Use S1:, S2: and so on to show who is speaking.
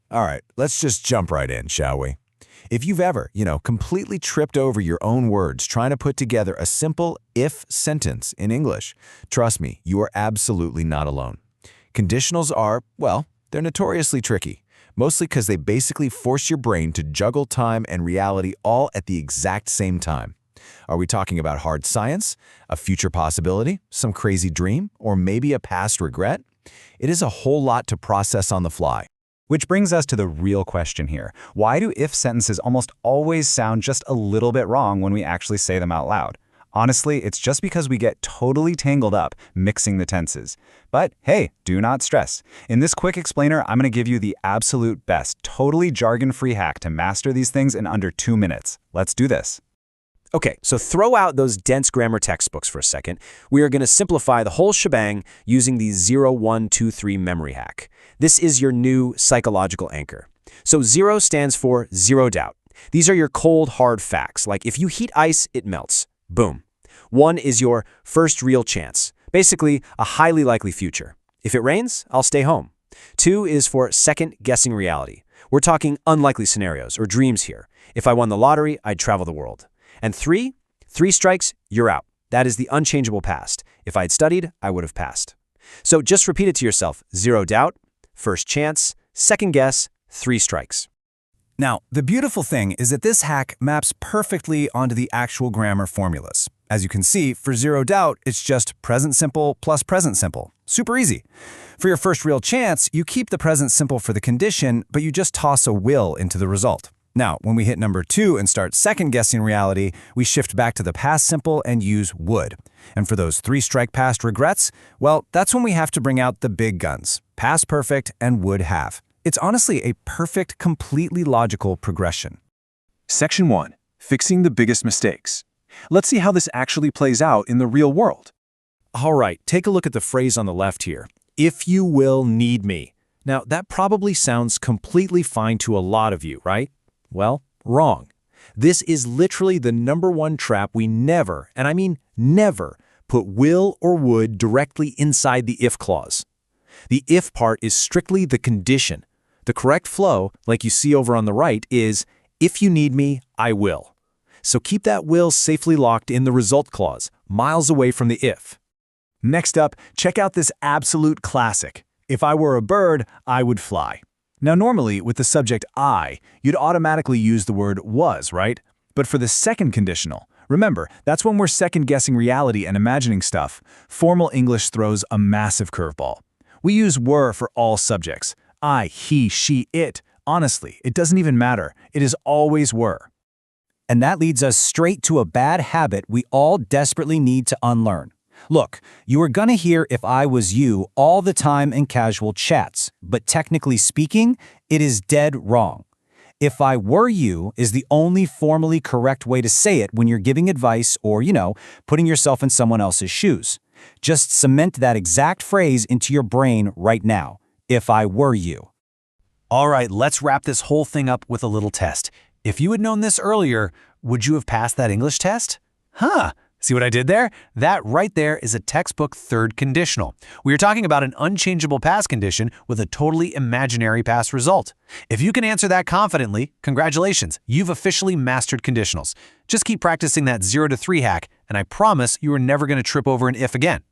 S1: All right, let's just jump right in, shall we? If you've ever, completely tripped over your own words trying to put together a simple if sentence in English, trust me, you are absolutely not alone. Conditionals are, well, they're notoriously tricky, mostly because they basically force your brain to juggle time and reality all at the exact same time. Are we talking about hard science, a future possibility, some crazy dream, or maybe a past regret? It is a whole lot to process on the fly.
S2: Which brings us to the real question here. Why do if sentences almost always sound just a little bit wrong when we actually say them out loud? Honestly, it's just because we get totally tangled up mixing the tenses. But hey, do not stress. In this quick explainer, I'm going to give you the absolute best, totally jargon-free hack to master these things in under 2 minutes. Let's do this.
S3: Okay, so throw out those dense grammar textbooks for a second. We are going to simplify the whole shebang using the 0, 1, 2, 3 memory hack. This is your new psychological anchor. So 0 stands for zero doubt. These are your cold, hard facts, like if you heat ice, it melts. Boom. 1 is your first real chance, basically a highly likely future. If it rains, I'll stay home. 2 is for second-guessing reality. We're talking unlikely scenarios or dreams here. If I won the lottery, I'd travel the world. And 3 strikes, you're out. That is the unchangeable past. If I'd studied, I would have passed. So just repeat it to yourself. 0 doubt, first chance, second guess, 3 strikes.
S2: Now, the beautiful thing is that this hack maps perfectly onto the actual grammar formulas. As you can see, for 0 doubt, it's just present simple plus present simple. Super easy. For your first real chance, you keep the present simple for the condition, but you just toss a will into the result. Now, when we hit number 2 and start second-guessing reality, we shift back to the past simple and use would. And for those 3-strike past regrets, well, that's when we have to bring out the big guns, past perfect and would have. It's honestly a perfect, completely logical progression.
S4: Section 1. Fixing the biggest mistakes. Let's see how this actually plays out in the real world.
S3: All right, take a look at the phrase on the left here. If you will need me. Now, that probably sounds completely fine to a lot of you, right? Well, wrong. This is literally the #1 trap we never, and I mean never, put will or would directly inside the if clause. The if part is strictly the condition. The correct flow, like you see over on the right, is if you need me, I will. So keep that will safely locked in the result clause, miles away from the if.
S2: Next up, check out this absolute classic. If I were a bird, I would fly. Now normally, with the subject I, you'd automatically use the word was, right? But for the second conditional, remember, that's when we're second-guessing reality and imagining stuff, formal English throws a massive curveball. We use were for all subjects. I, he, she, it. Honestly, it doesn't even matter. It is always were. And that leads us straight to a bad habit we all desperately need to unlearn. Look, you are gonna hear if I was you all the time in casual chats, but technically speaking, it is dead wrong. If I were you is the only formally correct way to say it when you're giving advice or, putting yourself in someone else's shoes. Just cement that exact phrase into your brain right now. If I were you.
S5: All right, let's wrap this whole thing up with a little test. If you had known this earlier, would you have passed that English test? Huh. See what I did there? That right there is a textbook third conditional. We are talking about an unchangeable past condition with a totally imaginary past result. If you can answer that confidently, congratulations, you've officially mastered conditionals. Just keep practicing that 0 to 3 hack, and I promise you are never going to trip over an if again.